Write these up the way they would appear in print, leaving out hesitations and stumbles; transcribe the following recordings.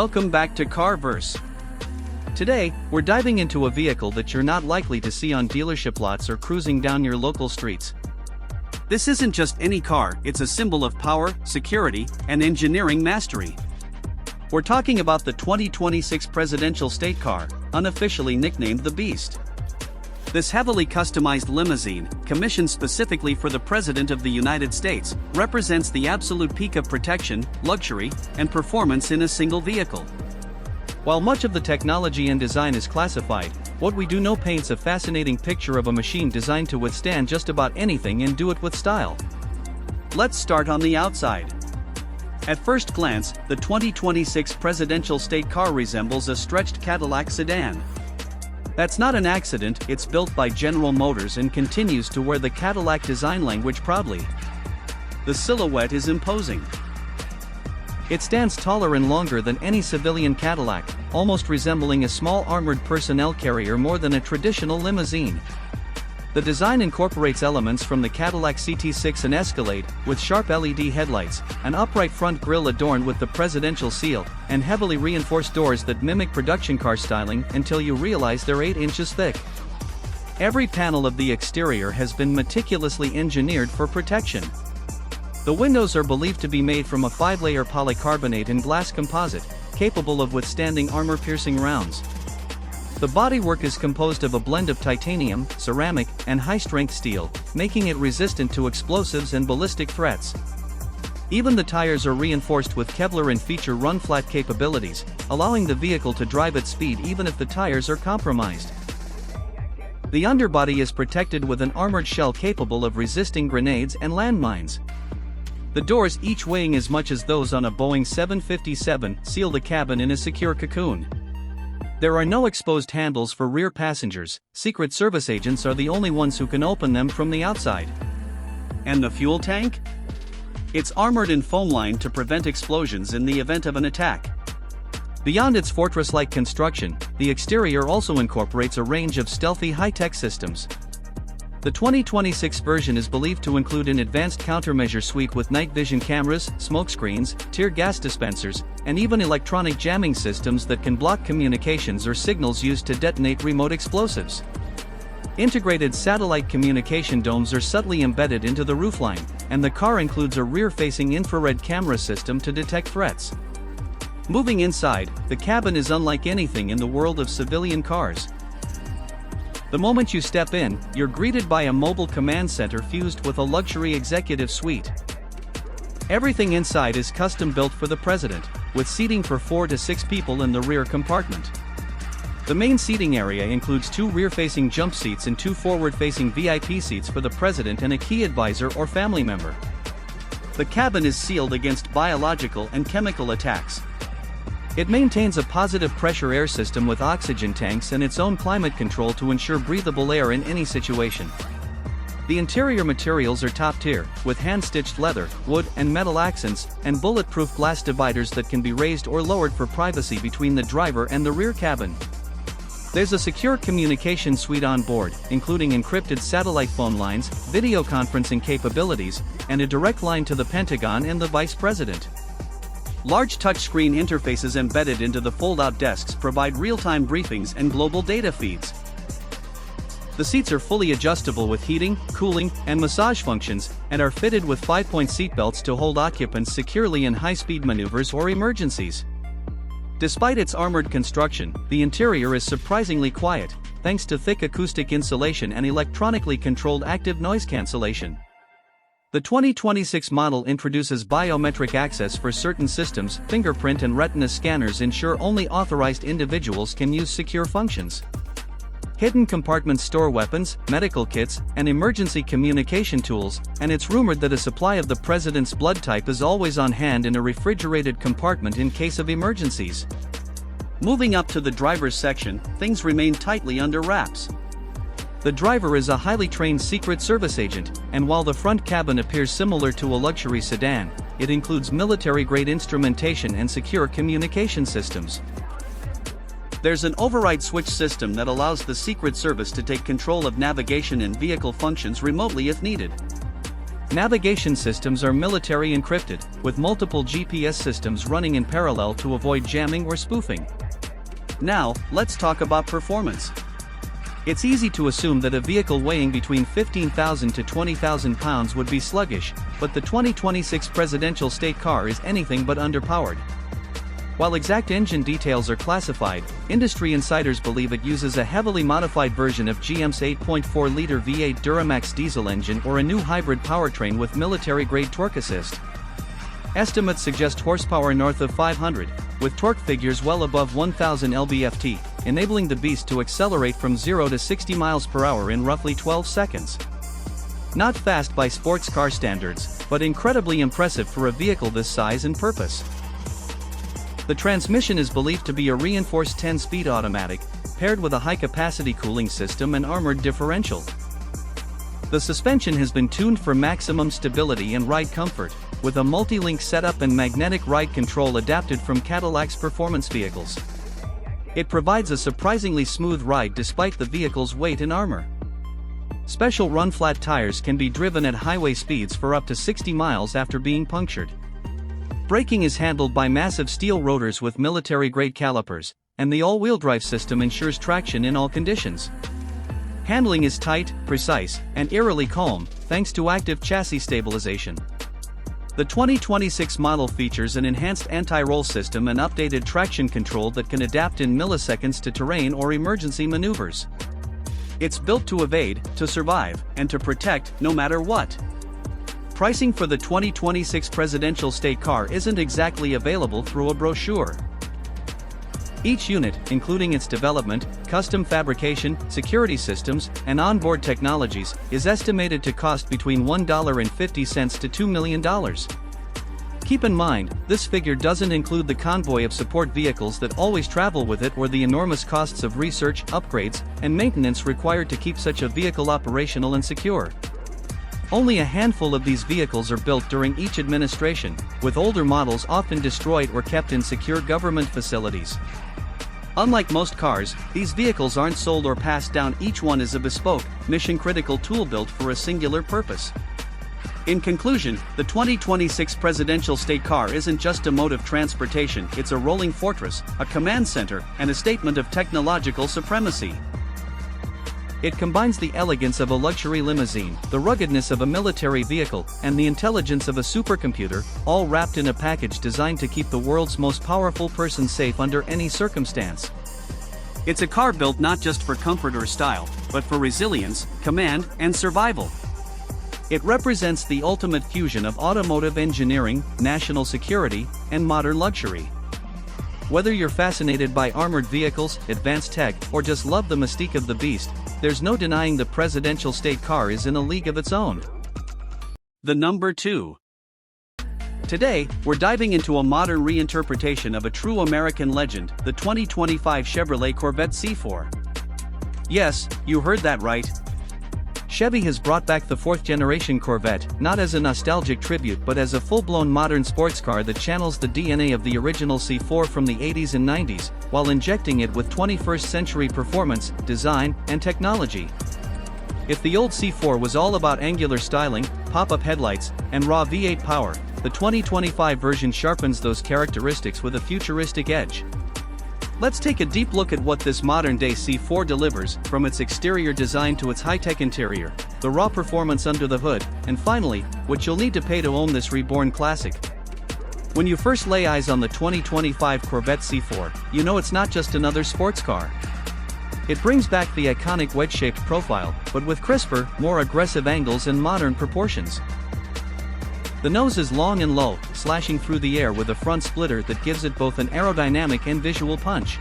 Welcome back to Carverse. Today, we're diving into a vehicle that you're not likely to see on dealership lots or cruising down your local streets. This isn't just any car, it's a symbol of power, security, and engineering mastery. We're talking about the 2026 presidential state car, unofficially nicknamed the Beast. This heavily customized limousine, commissioned specifically for the President of the United States, represents the absolute peak of protection, luxury, and performance in a single vehicle. While much of the technology and design is classified, what we do know paints a fascinating picture of a machine designed to withstand just about anything and do it with style. Let's start on the outside. At first glance, the 2026 presidential state car resembles a stretched Cadillac sedan. That's not an accident, it's built by General Motors and continues to wear the Cadillac design language proudly. The silhouette is imposing. It stands taller and longer than any civilian Cadillac, almost resembling a small armored personnel carrier more than a traditional limousine. The design incorporates elements from the Cadillac CT6 and Escalade, with sharp LED headlights, an upright front grille adorned with the presidential seal, and heavily reinforced doors that mimic production car styling until you realize they're 8 inches thick. Every panel of the exterior has been meticulously engineered for protection. The windows are believed to be made from a 5-layer polycarbonate and glass composite, capable of withstanding armor-piercing rounds. The bodywork is composed of a blend of titanium, ceramic, and high-strength steel, making it resistant to explosives and ballistic threats. Even the tires are reinforced with Kevlar and feature run-flat capabilities, allowing the vehicle to drive at speed even if the tires are compromised. The underbody is protected with an armored shell capable of resisting grenades and landmines. The doors, each weighing as much as those on a Boeing 757, seal the cabin in a secure cocoon. There are no exposed handles for rear passengers, Secret Service agents are the only ones who can open them from the outside. And the fuel tank? It's armored in foam lined to prevent explosions in the event of an attack. Beyond its fortress-like construction, the exterior also incorporates a range of stealthy high-tech systems. The 2026 version is believed to include an advanced countermeasure suite with night vision cameras, smoke screens, tear gas dispensers, and even electronic jamming systems that can block communications or signals used to detonate remote explosives. Integrated satellite communication domes are subtly embedded into the roofline, and the car includes a rear-facing infrared camera system to detect threats. Moving inside, the cabin is unlike anything in the world of civilian cars. The moment you step in, you're greeted by a mobile command center fused with a luxury executive suite. Everything inside is custom built for the president, with seating for 4 to 6 people in the rear compartment. The main seating area includes 2 rear-facing jump seats and 2 forward-facing VIP seats for the president and a key advisor or family member. The cabin is sealed against biological and chemical attacks. It maintains a positive pressure air system with oxygen tanks and its own climate control to ensure breathable air in any situation. The interior materials are top-tier, with hand-stitched leather, wood, and metal accents, and bulletproof glass dividers that can be raised or lowered for privacy between the driver and the rear cabin. There's a secure communication suite on board, including encrypted satellite phone lines, video conferencing capabilities, and a direct line to the Pentagon and the Vice President. Large touchscreen interfaces embedded into the fold-out desks provide real-time briefings and global data feeds. The seats are fully adjustable with heating, cooling, and massage functions, and are fitted with 5-point seatbelts to hold occupants securely in high-speed maneuvers or emergencies. Despite its armored construction, the interior is surprisingly quiet, thanks to thick acoustic insulation and electronically controlled active noise cancellation. The 2026 model introduces biometric access for certain systems. Fingerprint and retina scanners ensure only authorized individuals can use secure functions. Hidden compartments store weapons, medical kits, and emergency communication tools, and it's rumored that a supply of the president's blood type is always on hand in a refrigerated compartment in case of emergencies. Moving up to the driver's section, things remain tightly under wraps. The driver is a highly trained Secret Service agent, and while the front cabin appears similar to a luxury sedan, it includes military-grade instrumentation and secure communication systems. There's an override switch system that allows the Secret Service to take control of navigation and vehicle functions remotely if needed. Navigation systems are military encrypted, with multiple GPS systems running in parallel to avoid jamming or spoofing. Now, let's talk about performance. It's easy to assume that a vehicle weighing between 15,000 to 20,000 pounds would be sluggish, but the 2026 presidential state car is anything but underpowered. While exact engine details are classified, industry insiders believe it uses a heavily modified version of GM's 8.4-liter V8 Duramax diesel engine or a new hybrid powertrain with military-grade torque assist. Estimates suggest horsepower north of 500, with torque figures well above 1,000 lb-ft, enabling the beast to accelerate from 0 to 60 miles per hour in roughly 12 seconds. Not fast by sports car standards, but incredibly impressive for a vehicle this size and purpose. The transmission is believed to be a reinforced 10-speed automatic, paired with a high-capacity cooling system and armored differential. The suspension has been tuned for maximum stability and ride comfort, with a multi-link setup and magnetic ride control adapted from Cadillac's performance vehicles. It provides a surprisingly smooth ride despite the vehicle's weight and armor. Special run-flat tires can be driven at highway speeds for up to 60 miles after being punctured. Braking is handled by massive steel rotors with military-grade calipers, and the all-wheel drive system ensures traction in all conditions. Handling is tight, precise, and eerily calm, thanks to active chassis stabilization. The 2026 model features an enhanced anti-roll system and updated traction control that can adapt in milliseconds to terrain or emergency maneuvers. It's built to evade, to survive, and to protect, no matter what. Pricing for the 2026 presidential state car isn't exactly available through a brochure. Each unit, including its development, custom fabrication, security systems, and onboard technologies, is estimated to cost between $1.50 to $2 million. Keep in mind, this figure doesn't include the convoy of support vehicles that always travel with it or the enormous costs of research, upgrades, and maintenance required to keep such a vehicle operational and secure. Only a handful of these vehicles are built during each administration, with older models often destroyed or kept in secure government facilities. Unlike most cars, these vehicles aren't sold or passed down. Each one is a bespoke, mission-critical tool built for a singular purpose. In conclusion, the 2026 presidential state car isn't just a mode of transportation, it's a rolling fortress, a command center, and a statement of technological supremacy. It combines the elegance of a luxury limousine, the ruggedness of a military vehicle, and the intelligence of a supercomputer, all wrapped in a package designed to keep the world's most powerful person safe under any circumstance. It's a car built not just for comfort or style, but for resilience, command, and survival. It represents the ultimate fusion of automotive engineering, national security, and modern luxury. Whether you're fascinated by armored vehicles, advanced tech, or just love the mystique of the beast, there's no denying the presidential state car is in a league of its own. The number 2. Today, we're diving into a modern reinterpretation of a true American legend, the 2025 Chevrolet Corvette C4. Yes, you heard that right. Chevy has brought back the fourth-generation Corvette, not as a nostalgic tribute but as a full-blown modern sports car that channels the DNA of the original C4 from the 80s and 90s, while injecting it with 21st-century performance, design, and technology. If the old C4 was all about angular styling, pop-up headlights, and raw V8 power, the 2025 version sharpens those characteristics with a futuristic edge. Let's take a deep look at what this modern-day C4 delivers, from its exterior design to its high-tech interior, the raw performance under the hood, and finally, what you'll need to pay to own this reborn classic. When you first lay eyes on the 2025 Corvette C4, you know it's not just another sports car. It brings back the iconic wedge-shaped profile, but with crisper, more aggressive angles and modern proportions. The nose is long and low, slashing through the air with a front splitter that gives it both an aerodynamic and visual punch.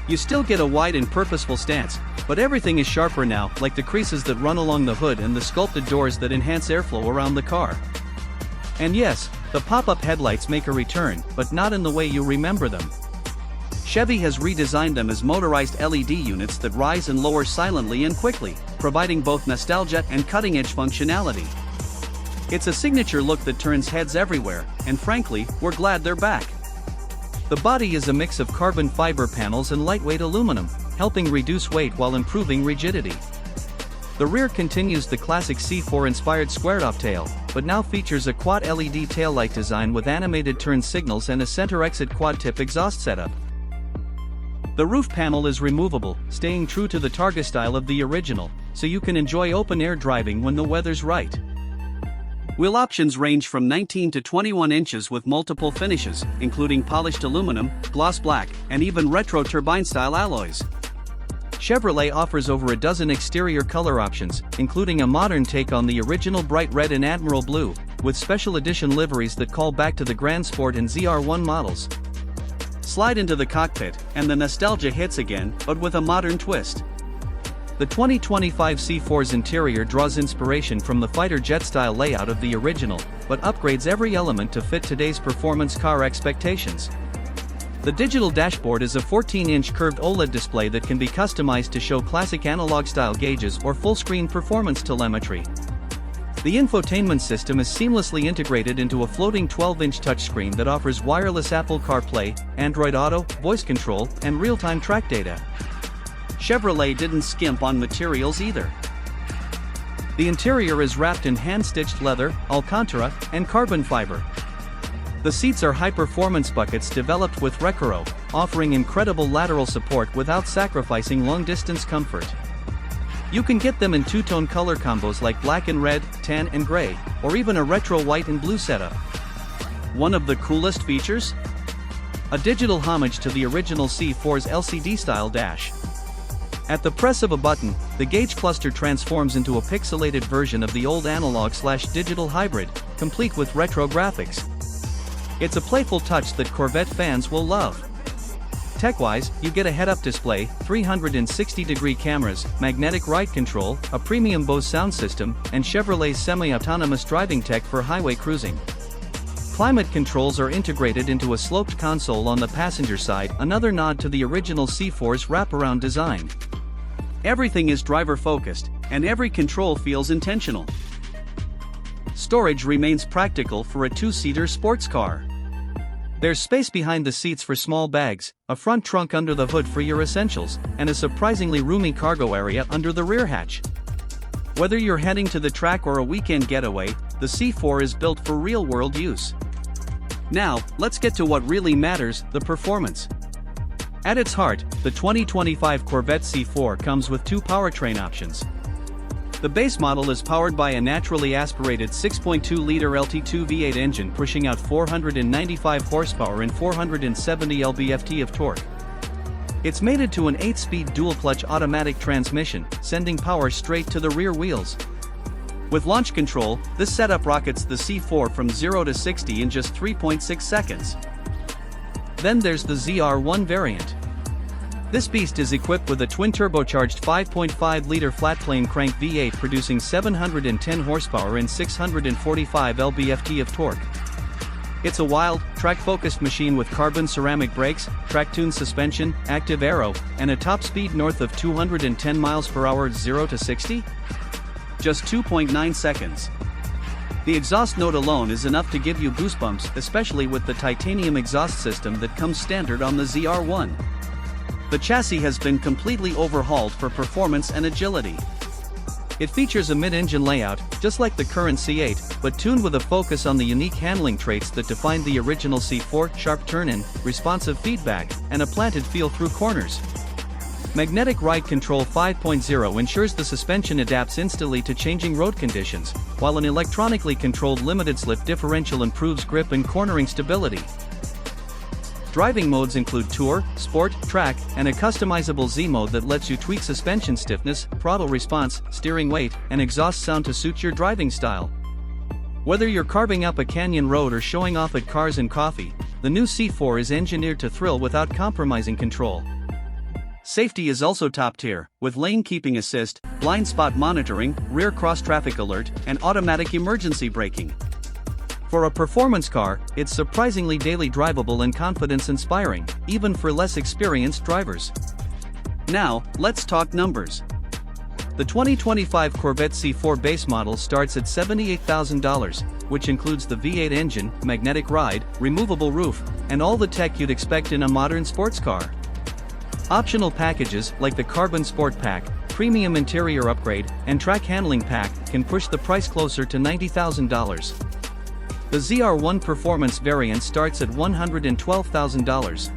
You still get a wide and purposeful stance, but everything is sharper now, like the creases that run along the hood and the sculpted doors that enhance airflow around the car. And yes, the pop-up headlights make a return, but not in the way you remember them. Chevy has redesigned them as motorized LED units that rise and lower silently and quickly, providing both nostalgia and cutting-edge functionality. It's a signature look that turns heads everywhere, and frankly, we're glad they're back. The body is a mix of carbon fiber panels and lightweight aluminum, helping reduce weight while improving rigidity. The rear continues the classic C4-inspired squared-off tail, but now features a quad LED taillight design with animated turn signals and a center-exit quad-tip exhaust setup. The roof panel is removable, staying true to the Targa style of the original, so you can enjoy open-air driving when the weather's right. Wheel options range from 19 to 21 inches with multiple finishes, including polished aluminum, gloss black, and even retro turbine-style alloys. Chevrolet offers over a dozen exterior color options, including a modern take on the original bright red and Admiral blue, with special edition liveries that call back to the Grand Sport and ZR1 models. Slide into the cockpit, and the nostalgia hits again, but with a modern twist. The 2025 C4's interior draws inspiration from the fighter jet-style layout of the original, but upgrades every element to fit today's performance car expectations. The digital dashboard is a 14-inch curved OLED display that can be customized to show classic analog-style gauges or full-screen performance telemetry. The infotainment system is seamlessly integrated into a floating 12-inch touchscreen that offers wireless Apple CarPlay, Android Auto, voice control, and real-time track data. Chevrolet didn't skimp on materials either. The interior is wrapped in hand-stitched leather, Alcantara, and carbon fiber. The seats are high-performance buckets developed with Recaro, offering incredible lateral support without sacrificing long-distance comfort. You can get them in two-tone color combos like black and red, tan and gray, or even a retro white and blue setup. One of the coolest features? A digital homage to the original C4's LCD-style dash. At the press of a button, the gauge cluster transforms into a pixelated version of the old analog/digital hybrid, complete with retro graphics. It's a playful touch that Corvette fans will love. Tech-wise, you get a head-up display, 360-degree cameras, magnetic ride control, a premium Bose sound system, and Chevrolet's semi-autonomous driving tech for highway cruising. Climate controls are integrated into a sloped console on the passenger side, another nod to the original C4's wraparound design. Everything is driver-focused, and every control feels intentional. Storage remains practical for a two-seater sports car. There's space behind the seats for small bags, a front trunk under the hood for your essentials, and a surprisingly roomy cargo area under the rear hatch. Whether you're heading to the track or a weekend getaway, the C4 is built for real-world use. Now, let's get to what really matters, the performance. At its heart, the 2025 Corvette C4 comes with two powertrain options. The base model is powered by a naturally aspirated 6.2-liter LT2 V8 engine pushing out 495 horsepower and 470 lb-ft of torque. It's mated to an 8-speed dual-clutch automatic transmission, sending power straight to the rear wheels. With launch control, this setup rockets the C4 from 0 to 60 in just 3.6 seconds. Then there's the ZR1 variant. This beast is equipped with a twin-turbocharged 5.5-liter flat-plane crank V8 producing 710 horsepower and 645 lb-ft of torque. It's a wild, track-focused machine with carbon ceramic brakes, track-tuned suspension, active aero, and a top speed north of 210 miles per hour 0 to 60? Just 2.9 seconds. The exhaust note alone is enough to give you goosebumps, especially with the titanium exhaust system that comes standard on the ZR1. The chassis has been completely overhauled for performance and agility. It features a mid-engine layout, just like the current C8, but tuned with a focus on the unique handling traits that defined the original C4: sharp turn-in, responsive feedback, and a planted feel through corners. Magnetic Ride Control 5.0 ensures the suspension adapts instantly to changing road conditions, while an electronically controlled limited-slip differential improves grip and cornering stability. Driving modes include Tour, Sport, Track, and a customizable Z mode that lets you tweak suspension stiffness, throttle response, steering weight, and exhaust sound to suit your driving style. Whether you're carving up a canyon road or showing off at Cars and Coffee, the new C4 is engineered to thrill without compromising control. Safety is also top tier, with lane keeping assist, blind spot monitoring, rear cross-traffic alert, and automatic emergency braking. For a performance car, it's surprisingly daily drivable and confidence-inspiring, even for less experienced drivers. Now, let's talk numbers. The 2025 Corvette C4 base model starts at $78,000, which includes the V8 engine, magnetic ride, removable roof, and all the tech you'd expect in a modern sports car. Optional packages, like the Carbon Sport Pack, premium interior upgrade, and track handling pack can push the price closer to $90,000. The ZR1 Performance variant starts at $112,000.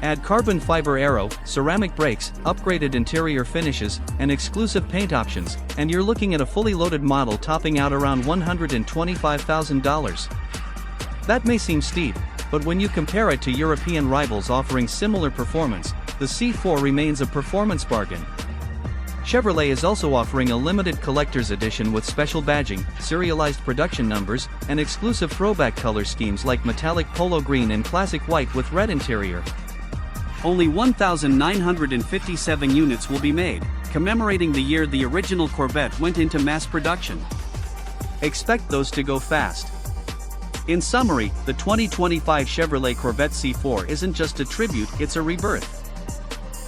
Add carbon fiber aero, ceramic brakes, upgraded interior finishes, and exclusive paint options, and you're looking at a fully loaded model topping out around $125,000. That may seem steep, but when you compare it to European rivals offering similar performance, the C4 remains a performance bargain. Chevrolet is also offering a limited collector's edition with special badging, serialized production numbers, and exclusive throwback color schemes like metallic polo green and classic white with red interior. Only 1,957 units will be made, commemorating the year the original Corvette went into mass production. Expect those to go fast. In summary, the 2025 Chevrolet Corvette C4 isn't just a tribute, it's a rebirth.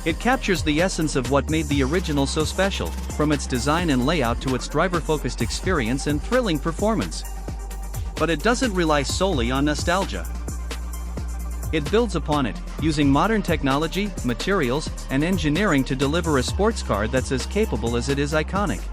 It captures the essence of what made the original so special, from its design and layout to its driver-focused experience and thrilling performance. But it doesn't rely solely on nostalgia. It builds upon it, using modern technology, materials, and engineering to deliver a sports car that's as capable as it is iconic.